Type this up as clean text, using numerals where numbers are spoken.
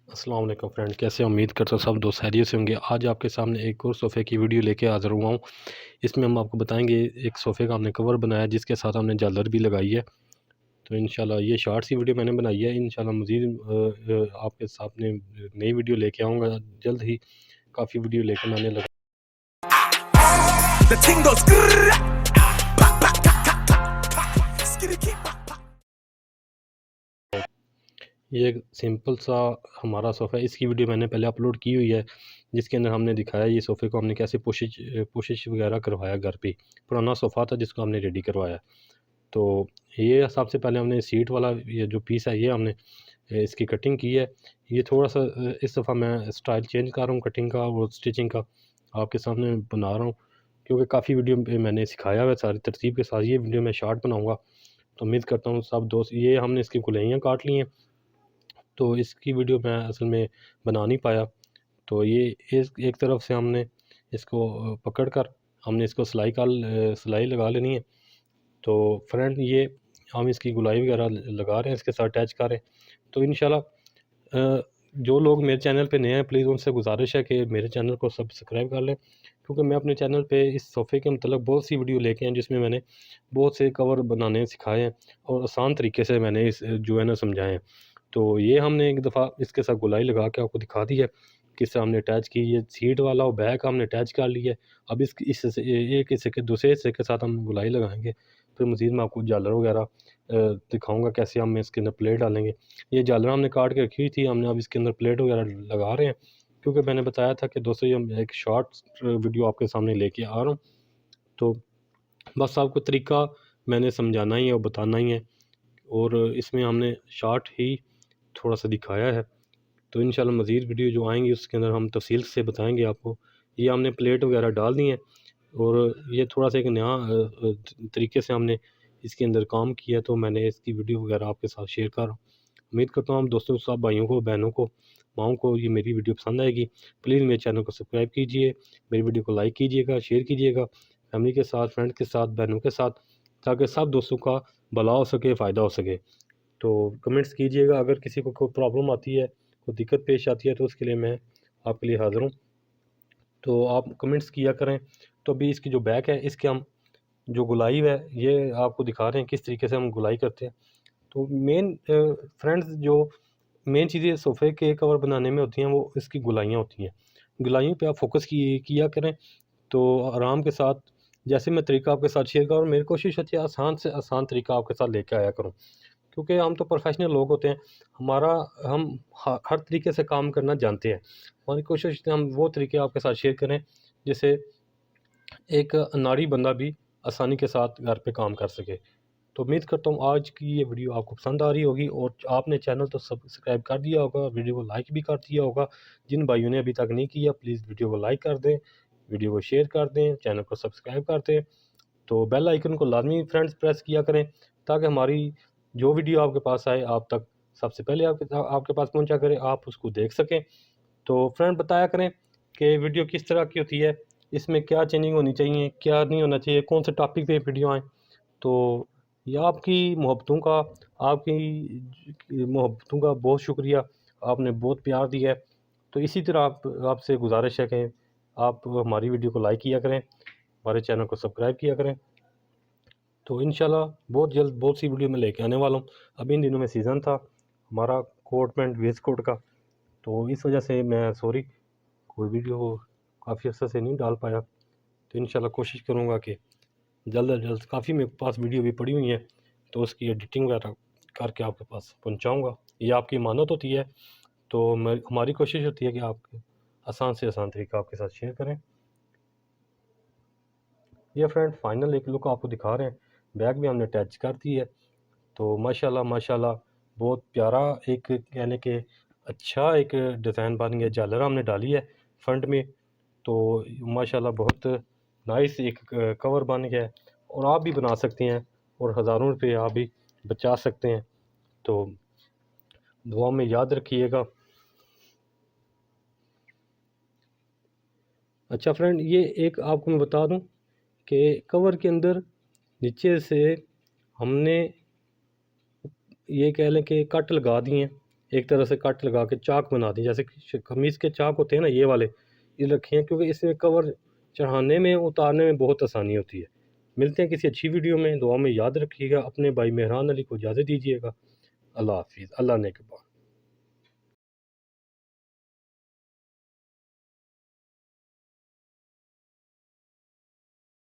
अस्सलाम वालेकुम फ्रेंड, कैसे उम्मीद करता हूँ सब दोस्त खैरियत से होंगे। आज आपके सामने एक और सोफ़े की वीडियो लेके हाज़िर हुआ हूँ। इसमें हम आपको बताएंगे एक सोफ़े का हमने कवर बनाया जिसके साथ हमने झालर भी लगाई है। तो इंशाल्लाह ये शॉर्ट सी वीडियो मैंने बनाई है। इंशाल्लाह मज़ीद आपके सामने नई वीडियो लेके आऊँगा जल्द ही। काफ़ी वीडियो लेके मैंने लगा The thing goes grrrr, pa, pa, ka, ka, ka, skitty, keep, pa, pa. ये एक सिंपल सा हमारा सोफ़ा है। इसकी वीडियो मैंने पहले अपलोड की हुई है जिसके अंदर हमने दिखाया ये सोफ़े को हमने कैसे पुशिश वगैरह करवाया घर पे। पुराना सोफ़ा था जिसको हमने रेडी करवाया। तो ये सबसे पहले हमने सीट वाला ये जो पीस है ये हमने इसकी कटिंग की है। ये थोड़ा-सा इस दफ़ा मैं स्टाइल चेंज कर रहा हूँ कटिंग का और स्टिचिंग का, आपके सामने बना रहा हूँ क्योंकि काफ़ी वीडियो पे मैंने सिखाया हुआ है सारी तरतीब के साथ। ये वीडियो मैं शॉर्ट बनाऊँगा, तो उम्मीद करता हूँ सब दोस्त ये हमने इसकी गोलाइयाँ काट ली हैं, तो इसकी वीडियो मैं असल में बना नहीं पाया। तो ये इस एक तरफ से हमने इसको पकड़ कर हमने इसको सिलाई लगा लेनी है। तो फ्रेंड ये हम इसकी गुलाई वगैरह लगा रहे हैं, इसके साथ अटैच कर रहे हैं। तो इंशाल्लाह जो लोग मेरे चैनल पे नए हैं प्लीज़ उनसे गुजारिश है कि मेरे चैनल को सब्सक्राइब कर लें, क्योंकि मैं अपने चैनल पे इस सोफ़े के मतलब बहुत सी वीडियो लेके हैं जिसमें मैंने बहुत से कवर बनाने सिखाए हैं और आसान तरीके से मैंने इस जो है ना समझाए हैं। तो ये हमने एक दफ़ा इसके साथ गोलाई लगा के आपको दिखा दी है, किस तरह हमने अटैच की। ये सीट वाला और बैक हमने अटैच कर लिया है। अब इस हिस्से एक हिस्से के दूसरे हिस्से के साथ हम गोलाई लगाएँगे, फिर मज़ीद मैं आपको झालर वगैरह दिखाऊँगा कैसे हम इसके अंदर प्लेट डालेंगे। ये झालर हमने काट के रखी हुई थी, हमने अब इसके अंदर प्लेट वगैरह लगा रहे हैं, क्योंकि मैंने बताया था कि दोस्तों ये हम एक शॉर्ट वीडियो आपके सामने लेके आ रहा हूँ। तो बस आपको तरीका मैंने समझाना ही है और बताना ही है, और इसमें हमने शॉर्ट ही थोड़ा-सा दिखाया है। तो इंशाल्लाह मज़ीद वीडियो जो आएँगी उसके अंदर हम तफ़सील से बताएँगे आपको। ये हमने प्लेट वगैरह डाल दी हैं और ये थोड़ा-सा एक नया तरीके से हमने इसके अंदर काम किया, तो मैंने इसकी वीडियो वगैरह आपके साथ शेयर कर रहा हूँ। उम्मीद करता हूँ हम दोस्तों सब भाइयों को, बहनों को, माँओं को ये मेरी वीडियो पसंद आएगी। प्लीज़ मेरे चैनल को सब्सक्राइब कीजिए, मेरी वीडियो को लाइक कीजिएगा, शेयर कीजिएगा फैमिली के साथ, फ्रेंड के साथ, बहनों के साथ, ताकि सब दोस्तों का भला हो सके, फ़ायदा हो सके। तो कमेंट्स कीजिएगा अगर किसी को कोई प्रॉब्लम आती है, कोई दिक्कत पेश आती है, तो उसके लिए मैं आपके लिए हाज़िर हूँ। तो आप कमेंट्स किया करें। तो अभी इसकी जो बैक है इसके हम जो गोलाई है ये आपको दिखा रहे हैं किस तरीके से हम गोलाई करते हैं। तो मेन फ्रेंड्स जो मेन चीज़ें सोफ़े के कवर बनाने में होती हैं वो इसकी गोलाइयाँ होती हैं। गोलाइयों पे आप फ़ोकस किया करें, तो आराम के साथ जैसे मैं तरीका आपके साथ शेयर कर रहा हूँ, मेरी कोशिश होती है आसान से आसान तरीका आपके साथ लेके आया करूँ। क्योंकि हम तो प्रोफेशनल लोग होते हैं, हमारा हम हर तरीके से काम करना जानते हैं। हमारी कोशिश होती है हम वो तरीके आपके साथ शेयर करें जिससे एक अनाड़ी बंदा भी आसानी के साथ घर पे काम कर सके। तो उम्मीद करता हूँ आज की ये वीडियो आपको पसंद आ रही होगी और आपने चैनल तो सब्सक्राइब कर दिया होगा, वीडियो को लाइक भी कर दिया होगा। जिन भाइयों ने अभी तक नहीं किया प्लीज़ वीडियो को लाइक कर दें, वीडियो को शेयर कर दें, चैनल को सब्सक्राइब कर दें। तो बेल आइकन को लाज़मी फ्रेंड्स प्रेस किया करें, ताकि हमारी जो वीडियो आपके पास आए आप तक सबसे पहले आपके पास पहुंचा करे, आप उसको देख सकें। तो फ्रेंड बताया करें कि वीडियो किस तरह की होती है, इसमें क्या चेंजिंग होनी चाहिए, क्या नहीं होना चाहिए, कौन से टॉपिक पे वीडियो आए। तो ये आपकी मोहब्बतों का बहुत शुक्रिया, आपने बहुत प्यार दिया है। तो इसी तरह आपसे गुजारिश है कि आप हमारी वीडियो को लाइक किया करें, हमारे चैनल को सब्सक्राइब किया करें। तो इंशाल्लाह बहुत जल्द बहुत सी वीडियो में लेके आने वाला हूँ। अभी इन दिनों में सीज़न था हमारा कोट पैंट वेस्ट कोट का, तो इस वजह से मैं सॉरी कोई वीडियो काफ़ी अर्से से नहीं डाल पाया। तो इंशाल्लाह कोशिश करूँगा कि जल्द अज जल्द, काफ़ी मेरे पास वीडियो भी पड़ी हुई हैं, तो उसकी एडिटिंग वगैरह करके आपके पास पहुँचाऊँगा। ये आपकी इमानत होती है, तो मैं हमारी कोशिश होती है कि आप आसान से आसान तरीका आपके साथ शेयर करें। ये फ्रेंड फाइनल एक लुक आपको दिखा रहे हैं, बैग भी हमने अटैच कर दी है। तो माशाल्लाह माशाल्लाह बहुत प्यारा एक यानी कि अच्छा एक डिज़ाइन बन गया। झालर हमने डाली है फ्रंट में, तो माशाल्लाह बहुत नाइस एक कवर बन गया है, और आप भी बना सकते हैं और हज़ारों रुपए आप भी बचा सकते हैं। तो दुआ में याद रखिएगा। अच्छा फ्रेंड ये एक आपको मैं बता दूं कि कवर के अंदर नीचे से हमने ये कह लें कि कट लगा दिए हैं, ایک طرح سے کٹ لگا کے چاک بنا دیں، جیسے قمیص کے چاک ہوتے ہیں نا، یہ والے یہ رکھے ہیں، کیونکہ اس میں کور چڑھانے میں اتارنے میں بہت آسانی ہوتی ہے۔ ملتے ہیں کسی اچھی ویڈیو میں، دعا میں یاد رکھیے گا، اپنے بھائی مہران علی کو اجازت دیجیے گا۔ اللہ حافظ، اللہ نے کے